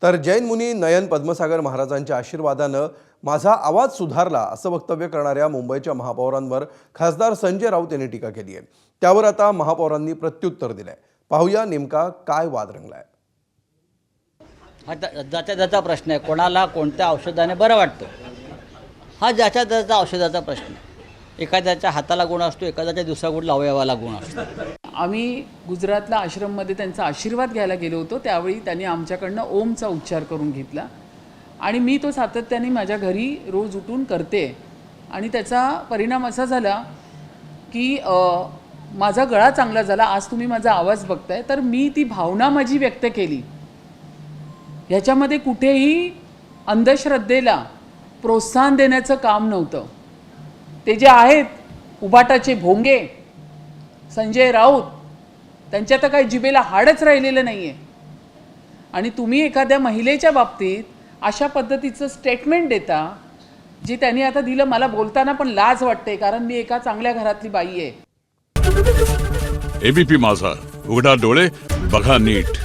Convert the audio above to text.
तर जैन मुनी नयन पद्मसागर महाराजांच्या आशीर्वादानं माझा आवाज सुधारला असं वक्तव्य करणाऱ्या मुंबईच्या महापौरांवर खासदार संजय राऊत यांनी टीका केली आहे। त्यावर आता महापौरांनी प्रत्युत्तर दिलंय। पाहूया नेमका काय वाद रंगलाय। हा ज्याच्या त्याचा प्रश्न आहे, कोणाला कोणत्या औषधाने बरं वाटतं हा ज्याच्या त्याचा औषधाचा प्रश्न आहे। एखाद्याच्या हाताला गुण असतो, एखाद्याच्या दिवसाकुठला अवयवाला गुण असतो। आम्ही गुजरातला आश्रममध्ये त्यांचा आशीर्वाद घ्यायला गेलो होतो, त्यावेळी त्यांनी आमच्याकडनं ओमचा उच्चार करून घेतला आणि मी तो सातत्याने माझ्या घरी रोज उठून करते आणि त्याचा परिणाम असा झाला की माझा गळा चांगला झाला। आज तुम्ही माझा आवाज बघताय, तर मी ती भावना माझी व्यक्त केली। ह्याच्यामध्ये कुठेही अंधश्रद्धेला प्रोत्साहन देण्याचं काम नव्हतं। ते जे आहेत उबाटाचे भोंगे संजय राऊत, त्यांच्या तर काही जिभेला हाडच राहिलेलं नाही आहे आणि तुम्ही एखाद्या महिलेच्या बाबतीत अशा पद्धतीचं स्टेटमेंट देता जे त्यांनी आता दिलं। मला बोलताना पण लाज वाटते, कारण मी एका चांगल्या घरातली बाई आहे। एबीपी माझा, उघडा डोळे बघा नीट।